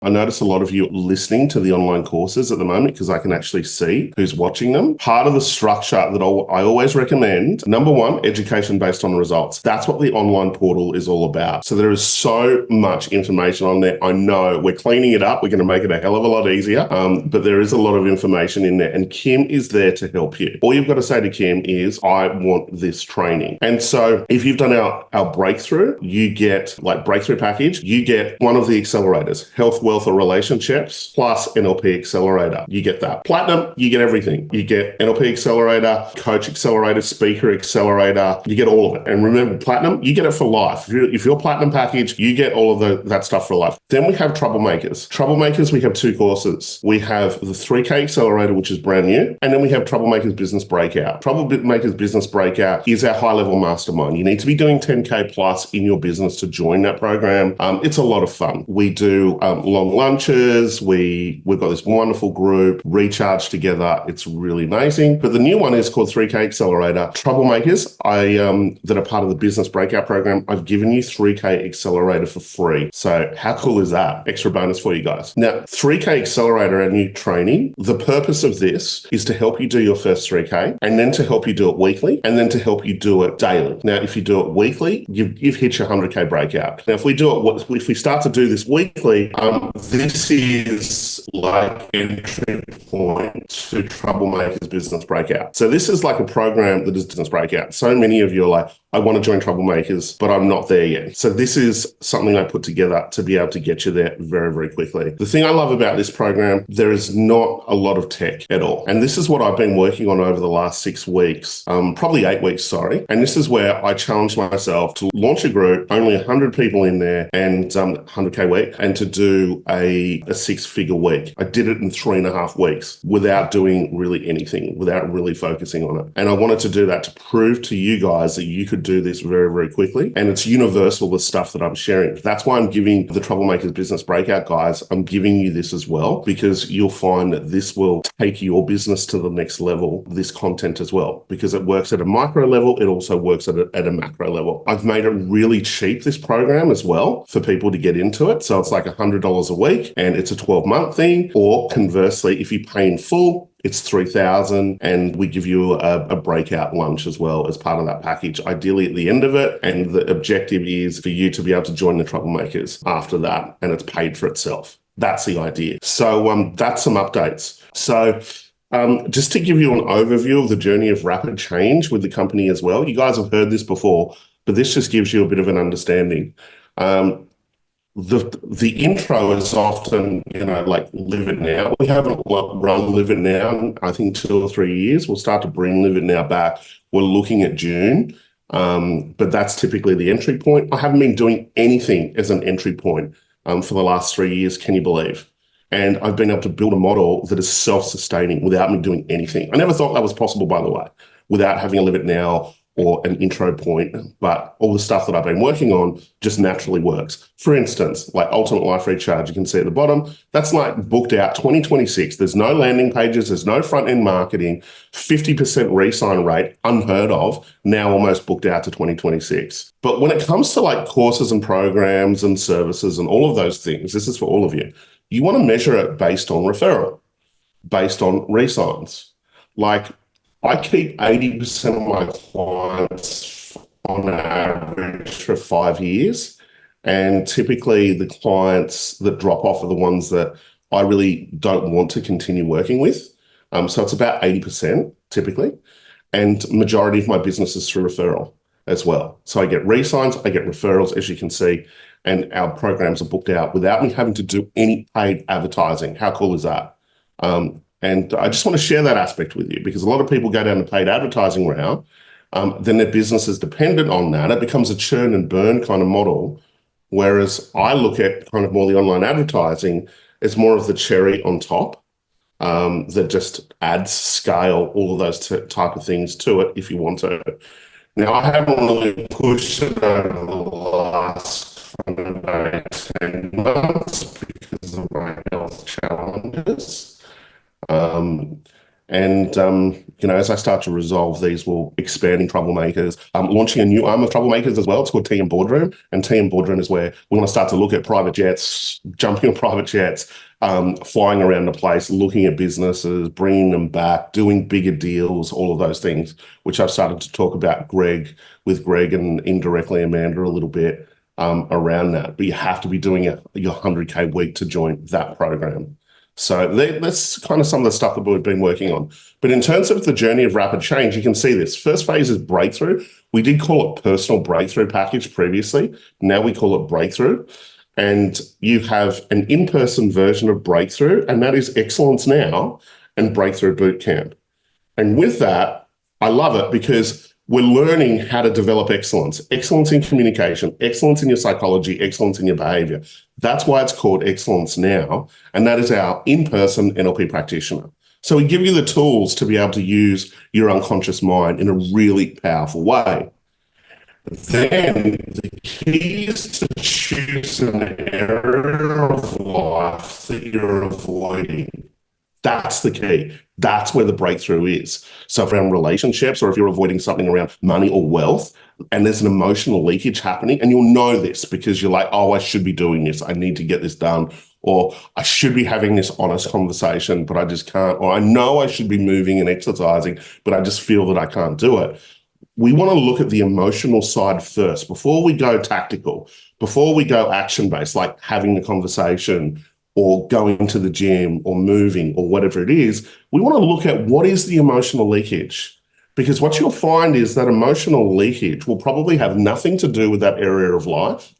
I notice a lot of you listening to the online courses at the moment because I can actually see who's watching them. Part of the structure that I always recommend, number one, education based on results. That's what the online portal is all about. So there is so much information on there. I know we're cleaning it up. We're going to make it a hell of a lot easier. But there is a lot of information in there, and Kim is there to help you. All you've got to say to Kim is, I want this training. And so if you've done our breakthrough, you get like breakthrough package, you get one of the accelerators, health, wealth, or relationships plus NLP accelerator. You get that. Platinum, you get everything. You get NLP accelerator, coach accelerator, speaker accelerator. You get all of it. And remember, platinum, you get it for life. If you're platinum package, you get all of that stuff for life. Then we have Troublemakers. Troublemakers, we have two courses. We have the 3K accelerator, which is brand new. And then we have Troublemakers Business Breakout. Troublemakers Business Breakout is our high-level mastermind. You need to be doing 10K plus in your business to join that program. It's a lot of fun. We do long lunches. We've got this wonderful group, recharge together. It's really amazing. But the new one is called 3K Accelerator. Troublemakers, that are part of the Business Breakout program, I've given you 3K Accelerator for free. So how cool is that? Extra bonus for you guys. Now, 3K Accelerator, our new training, the purpose of this is to help you do your first 3K and then to help you do it weekly and then to help you do it daily. Now, if you do it weekly, you've hit your 100K breakout. Now, if we start to do this weekly, this is like entry point to Troublemakers Business Breakout. So this is like a program that is Business Breakout. So many of you are like, I want to join Troublemakers, but I'm not there yet. So this is something I put together to be able to get you there very, very quickly. The thing I love about this program, there is not a lot of tech at all. And this is what I've been working on over the last 6 weeks, probably 8 weeks, sorry. And this is where I challenged myself to launch a group, only 100 people in there and 100K week, and to do a 6-figure week. I did it in 3.5 weeks without doing really anything, without really focusing on it. And I wanted to do that to prove to you guys that you could do this very, very quickly. And it's universal, the stuff that I'm sharing. That's why I'm giving the Troublemakers Business Breakout guys, I'm giving you this as well, because you'll find that this will take your business to the next level, this content as well, because it works at a micro level. It also works at a macro level. I've made it really cheap, this program as well, for people to get into it. So it's like $100 a week and it's a 12-month thing. Or conversely, if you pay in full, it's $3,000 and we give you a breakout lunch as well as part of that package, ideally at the end of it. And the objective is for you to be able to join the Troublemakers after that, and it's paid for itself. That's the idea. So that's some updates. So just to give you an overview of the journey of rapid change with the company as well. You guys have heard this before, but this just gives you a bit of an understanding. The intro is often, like Live It Now. We haven't run Live It Now in, I think, 2 or 3 years. We'll start to bring Live It Now back. We're looking at June, but that's typically the entry point. I haven't been doing anything as an entry point for the last 3 years, can you believe? And I've been able to build a model that is self-sustaining without me doing anything. I never thought that was possible, by the way, without having a Live It Now or an intro point, but all the stuff that I've been working on just naturally works. For instance, like Ultimate Life Recharge, you can see at the bottom, that's like booked out 2026. There's no landing pages, there's no front-end marketing, 50% re-sign rate, unheard of, now almost booked out to 2026. But when it comes to like courses and programs and services and all of those things, this is for all of you, you want to measure it based on referral, based on re-signs. Like, I keep 80% of my clients on average for 5 years. And typically the clients that drop off are the ones that I really don't want to continue working with. So it's about 80% typically. And majority of my business is through referral as well. So I get re-signs, I get referrals, as you can see, and our programs are booked out without me having to do any paid advertising. How cool is that? And I just want to share that aspect with you, because a lot of people go down the paid advertising route, then their business is dependent on that. It becomes a churn and burn kind of model. Whereas I look at kind of more the online advertising as more of the cherry on top that just adds scale, all of those type of things to it if you want to. Now, I haven't really pushed it over the last 18 months because of my health challenges. And, as I start to resolve these, we'll expand in Troublemakers, launching a new arm of Troublemakers as well. It's called TM Boardroom. And TM Boardroom is where we want to start to look at private jets, jumping on private jets, flying around the place, looking at businesses, bringing them back, doing bigger deals, all of those things, which I've started to talk about with Greg and indirectly Amanda a little bit around that. But you have to be doing your 100K week to join that program. So that's kind of some of the stuff that we've been working on. But in terms of the journey of rapid change, you can see this. First phase is breakthrough. We did call it personal breakthrough package previously. Now we call it breakthrough. And you have an in-person version of breakthrough, and that is Excellence Now and Breakthrough Bootcamp. And with that, I love it because we're learning how to develop excellence in communication, excellence in your psychology, excellence in your behavior. That's why it's called Excellence Now. And that is our in-person NLP practitioner. So we give you the tools to be able to use your unconscious mind in a really powerful way. Then the key is to choose an area of life that you're avoiding. That's the key. That's where the breakthrough is. So around relationships, or if you're avoiding something around money or wealth, and there's an emotional leakage happening, and you'll know this because you're like, oh, I should be doing this. I need to get this done. Or I should be having this honest conversation, but I just can't. Or I know I should be moving and exercising, but I just feel that I can't do it. We want to look at the emotional side first before we go tactical, before we go action-based, like having the conversation or going to the gym or moving or whatever it is. We want to look at what is the emotional leakage, because what you'll find is that emotional leakage will probably have nothing to do with that area of life.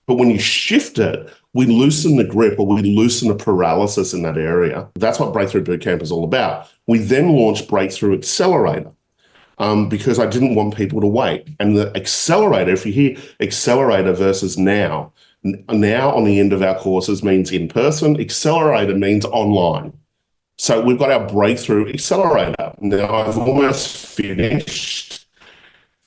But when you shift it, we loosen the grip, or we loosen the paralysis in that area. That's what Breakthrough Bootcamp is all about. We then launched Breakthrough Accelerator. Because I didn't want people to wait. And the accelerator, if you hear accelerator versus now on the end of our courses means in person, accelerator means online. So we've got our breakthrough accelerator. Now I've almost finished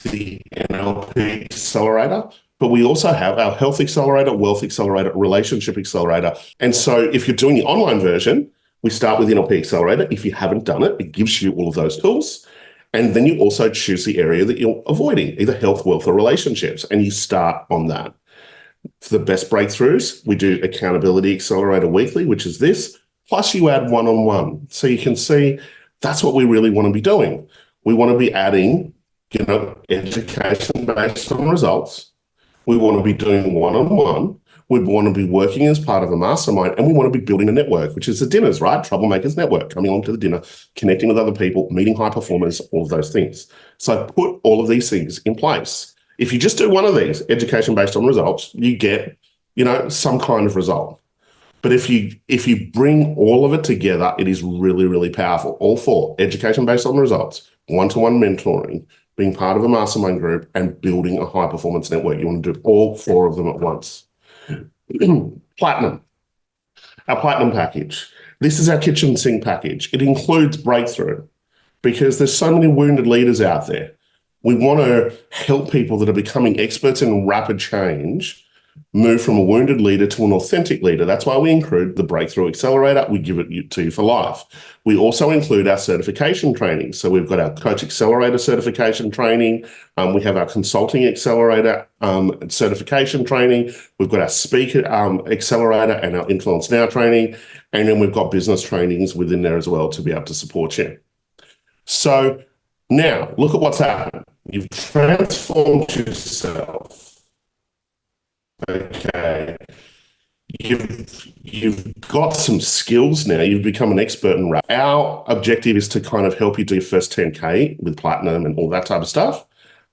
the NLP accelerator, but we also have our health accelerator, wealth accelerator, relationship accelerator. And so if you're doing the online version, we start with NLP accelerator. If you haven't done it, it gives you all of those tools. And then you also choose the area that you're avoiding, either health, wealth, or relationships, and you start on that. For the best breakthroughs, we do Accountability Accelerator Weekly, which is this, plus you add one-on-one. So you can see that's what we really want to be doing. We want to be adding, education based on results. We want to be doing one-on-one. We want to be working as part of a mastermind, and we want to be building a network, which is the dinners, right? Troublemakers network, coming along to the dinner, connecting with other people, meeting high performers, all of those things. So put all of these things in place. If you just do one of these, education based on results, you get, some kind of result. But if you bring all of it together, it is really, really powerful. All four: education based on results, one-to-one mentoring, being part of a mastermind group, and building a high performance network. You want to do all four of them at once. Platinum, our platinum package. This is our kitchen sink package. It includes breakthrough because there's so many wounded leaders out there. We want to help people that are becoming experts in rapid change move from a wounded leader to an authentic leader. That's why we include the Breakthrough Accelerator. We give it to you for life. We also include our certification training. So we've got our Coach Accelerator certification training. We have our Consulting Accelerator certification training. We've got our Speaker Accelerator and our Influence Now training. And then we've got business trainings within there as well to be able to support you. So now look at what's happened. You've transformed yourself. Okay, you've got some skills now. You've become an expert in rap. Our objective is to kind of help you do your first 10K with platinum and all that type of stuff.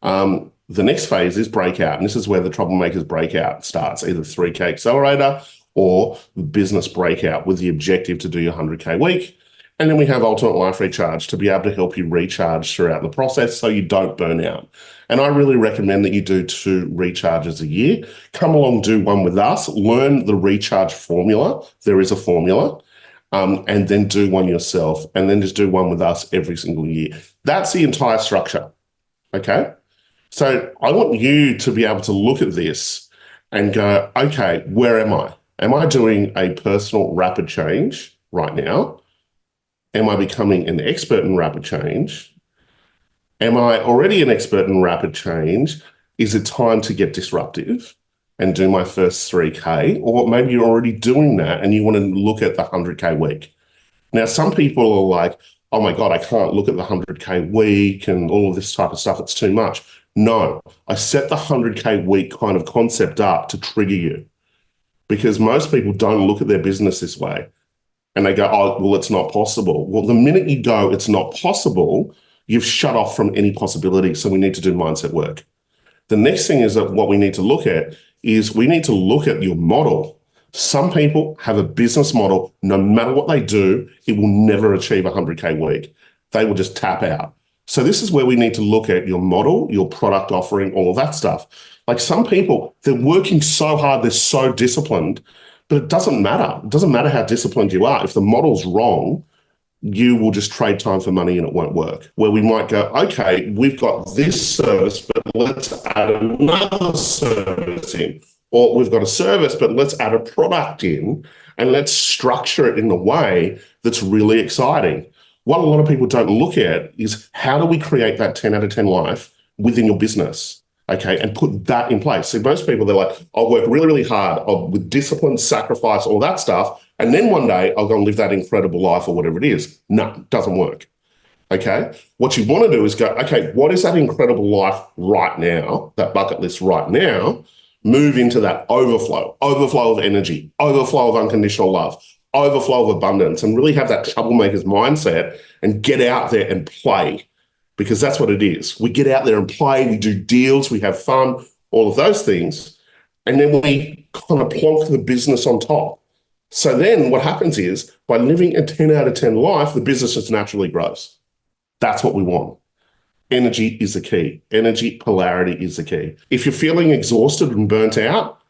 The next phase is breakout, and this is where the Troublemakers breakout starts, either 3K accelerator or the business breakout with the objective to do your 100K week. And then we have Ultimate Life Recharge to be able to help you recharge throughout the process so you don't burn out. And I really recommend that you do 2 recharges a year. Come along, do one with us, learn the recharge formula. There is a formula. And then do one yourself, and then just do one with us every single year. That's the entire structure, okay? So I want you to be able to look at this and go, okay, where am I? Am I doing a personal rapid change right now? Am I becoming an expert in rapid change? Am I already an expert in rapid change? Is it time to get disruptive and do my first 3K? Or maybe you're already doing that and you want to look at the 100K week. Now, some people are like, oh my God, I can't look at the 100K week and all of this type of stuff. It's too much. No, I set the 100K week kind of concept up to trigger you because most people don't look at their business this way and they go, oh, well, it's not possible. Well, the minute you go, it's not possible, you've shut off from any possibility. So we need to do mindset work. The next thing is that what we need to look at is we need to look at your model. Some people have a business model, no matter what they do, it will never achieve a 100K week. They will just tap out. So this is where we need to look at your model, your product offering, all of that stuff. Like some people, they're working so hard, they're so disciplined, but it doesn't matter. It doesn't matter how disciplined you are. If the model's wrong, you will just trade time for money and it won't work. Where we might go, okay, we've got this service, but let's add another service in. Or we've got a service, but let's add a product in and let's structure it in a way that's really exciting. What a lot of people don't look at is how do we create that 10 out of 10 life within your business, okay, and put that in place. So most people, they're like, I'll work really, really hard with discipline, sacrifice, all that stuff, and then one day I'll go and live that incredible life or whatever it is. No, it doesn't work, okay? What you want to do is go, okay, what is that incredible life right now, that bucket list right now? Move into that overflow of energy, overflow of unconditional love, overflow of abundance, and really have that troublemakers mindset and get out there and play, because that's what it is. We get out there and play, we do deals, we have fun, all of those things, and then we kind of plonk the business on top. So then what happens is by living a 10 out of 10 life, the business just naturally grows. That's what we want. Energy is the key. Energy polarity is the key. If you're feeling exhausted and burnt out,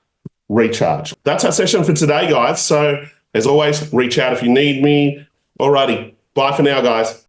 recharge. That's our session for today, guys. So as always, reach out if you need me. Alrighty. Bye for now, guys.